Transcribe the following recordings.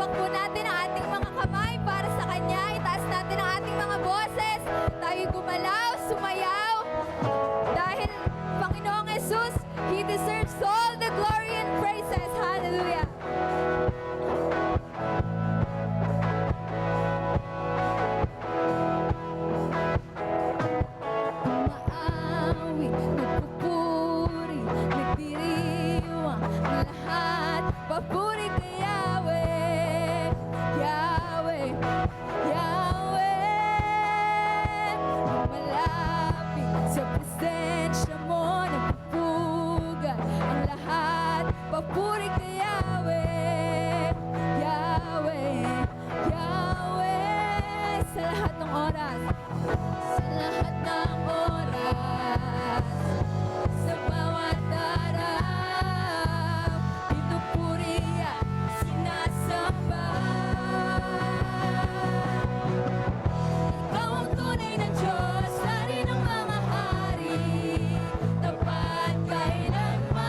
Ihawak po natin ang ating mga kamay para sa Kanya. Itaas natin ang ating mga boses. Tayo gumalaw, sumayaw. Dahil Panginoong Jesus, He deserves all the glory and praises. Hallelujah. Umaawi, nagpupuri, nagdiriwang ang lahat. Papuri kay Yahweh, Yahweh, Yahweh. Malapit sa presensya mo, nagpupugan ang lahat. Papuri kay Yahweh, Yahweh, Yahweh. Sa lahat ng oras, sa lahat ng oras, sa bawat araw, pinupuri at sinasamba. Ikaw ang tunay na Diyos, hari ng mga hari, tapat kailanman,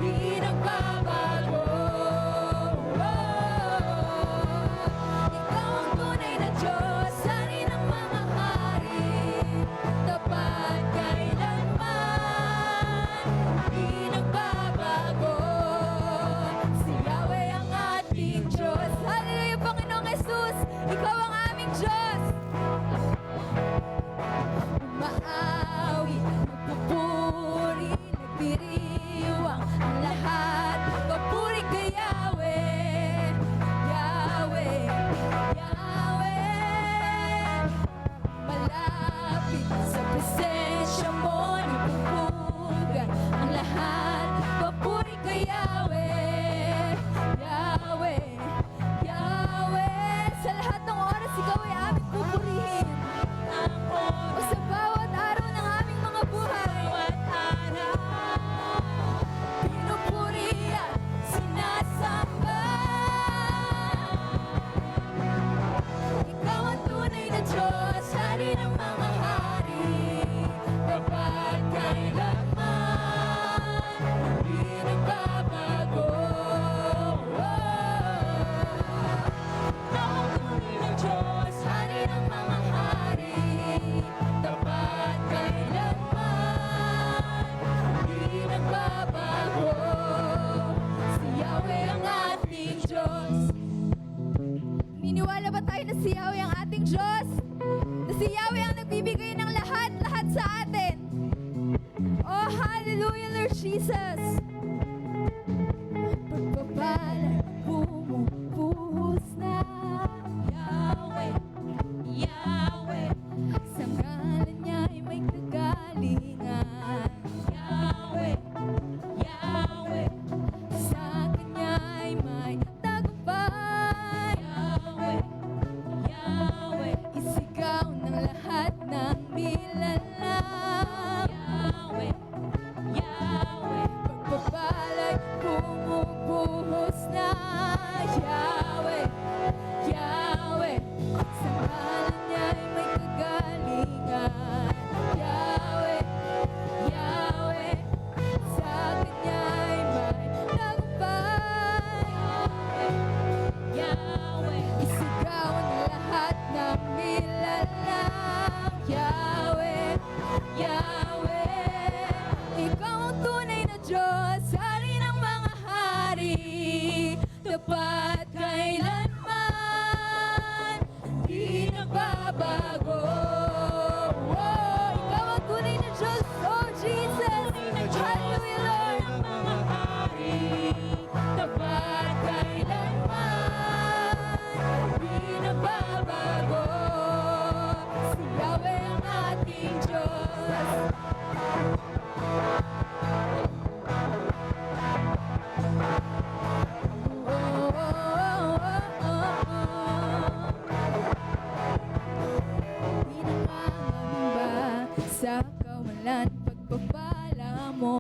di nagbabago. Ikaw ang tunay na Diyos, hari ng mga hari, tapat kailanman, di nagbabago. Si Yahweh ang ating Diyos. Hallelujah, Panginoong Jesus, Ikaw ang aming Diyos. Umaawi, nagpupuri, nagdiriwang ang lahat. Papuri kay Yahweh, Yahweh, Yahweh. Malapit sa presensya mo, nagpupugan ang lahat. Papuri kay Yahweh, Yahweh, Yahweh. Sa lahat ng oras, Ikaw ay aming pupurihin. O sa bawat araw ng aming mga buhay, pinupuri at sinasamba. Ikaw ang tunay na Diyos, hari ng mga hari, tapat kailanman, di nagbabago. Ikaw ang tunay na Diyos, hari ng mga hari, tapat kailanman, di nagbabago. Si Yahweh ang ating Diyos. Niniwala ba tayo na si Yahweh ang ating Diyos? Na si Yahweh ang nagbibigay ng lahat sa atin. Oh, hallelujah, Lord Jesus. Pagpapala, bumubuhos na. Yahweh, Yahweh. Sa ngalan niya'y may kagalingan. Yahweh, Yahweh. Sa Kanya'y may tagumpay. Yahweh, Yahweh. Isigaw ng lahat ng nilalang. Yahweh, Yahweh. Pagpapala'y bumubuhos na. Yahweh, Yahweh. Sa ngalan niya'y may kagalingan. Yahweh, Yahweh. Sa Kanya'y may tagumpay. Yahweh, Yahweh. Isigaw ang lahat ng nilalang. Yahweh, Yahweh. Ikaw ang tunay na Diyos, hari ng mga hari, tapat